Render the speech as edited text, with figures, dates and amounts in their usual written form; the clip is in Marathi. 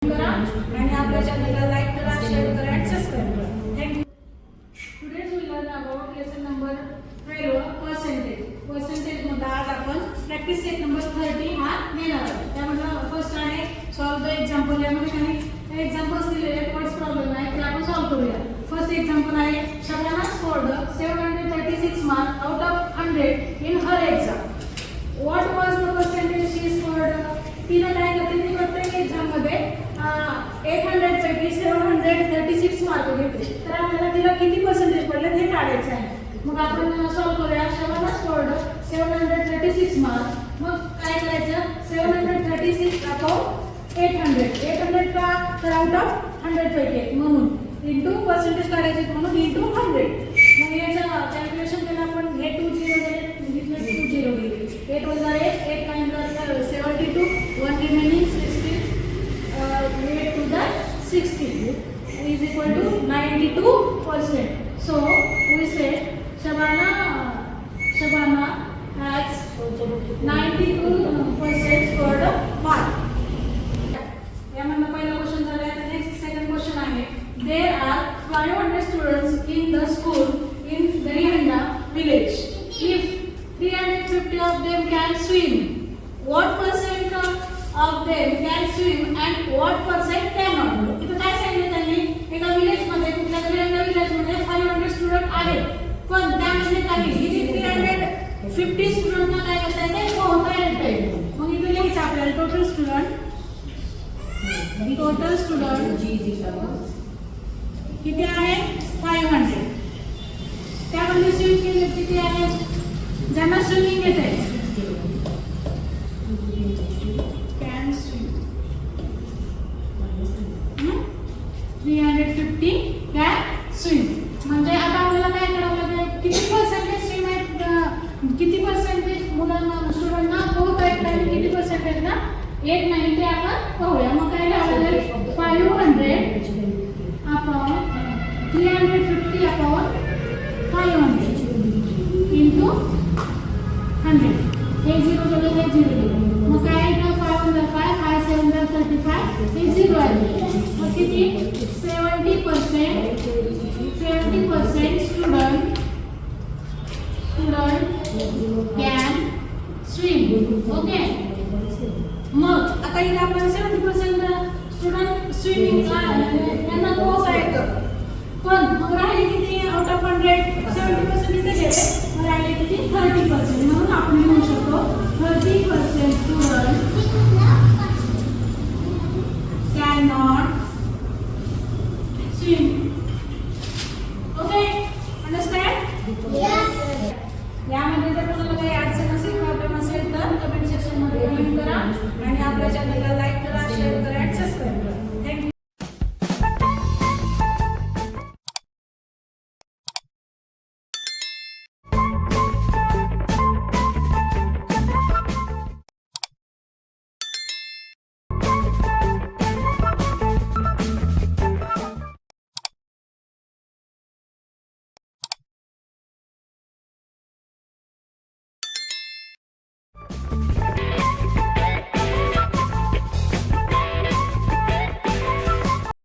करा आणि आपल्या चॅनलला लाईक करा, शेअर करा आणि सबस्क्राइब करा. Thank you. Today's we learn about lesson number 12 percentage. Percentage मध्ये आज आपण प्रॅक्टिस सेट नंबर 30 हा घेणार आहोत. त्यामध्ये फर्स्ट आहे सॉल्व द एक्झाम्पल. यामध्ये काही एक्झाम्पल्स दिलेले आहेत, वर्ड्स प्रॉब्लेम आहे ते आपण सॉल्व करूया. फर्स्ट एक्झाम्पल आहे Shabana scored 736 marks out of 100 in her exam. What वाज द पर्सेंटेज शी स्कोर्ड. तिने काय करते, ती प्रत्येक एक्झाम मध्ये 800 पैकी 736 मार्क घेतले. तर आपल्याला तिला किती पर्सेंटेज पडले हे काढायचं आहे. मग आपण सॉल्व करूया. Shabana scored 736 marks. मग काय करायचं, 736 अपॉन 800 का, तर आउट ऑफ 100 पैकी म्हणून इंटू पर्सेंटेज काढायचे म्हणून इंटू 100. मग याचं कॅल्क्युलेशन केलं आपण. हे 2 0 गेले, घेतले 2 0 गेले. 8 वजा 8 9 72, 1 remaining 16, 8 to the 16 is equal to 92%. So we say Shabana has 92% scored mark. यामधला पहिला क्वेश्चन झाला आहे. नेक्स्ट सेकंड क्वेश्चन आहे. There are 500 students in the school in Darihanda village. If 350 of them can swim, what percent of them can swim and what percent cannot? इथं काय सांगितलं त्यांनी, एका विलेज मध्ये, कुठल्या तरी एका विलेज मध्ये 500 स्टुडंट आहेत, पण त्यामध्ये काही जी 350 स्टुडंटना काय करता येते, पोहता येते. मग इथे लिहायचं आपल्याला टोटल स्टुडंट किती आहे 500. त्यामध्ये स्विम केले किती आहे, ज्यांना स्विमिंग येते कॅन स्विम 350 कॅन स्विम. म्हणजे आता आपल्याला काय करावं लागेल, किती पर्सेंटेज स्विम आहेत, किती पर्सेंटेज मुलांना स्टुडंटना पोहता येत नाही, किती पर्सेंटेज ना येत नाही ते आपण पाहूया. मग काय लावलं 500 अपॉन 350 अपॉन 500 इंटू 100. हे 0 गेले, हे 0 गेले. मग काय येतं, 5 1 5, 5 7 35, हे 0 आहे. मग किती 70% स्टुडंट कॅन स्विम. ओके. मग आता इथे आपण 70% स्टुडंट स्विमिंग त्यांना पोहता येतं, पण मग राहिले किती आउट ऑफ 100 70% इथे गेले, मग राहिले किती 30%. म्हणून आपण लिहू शकतो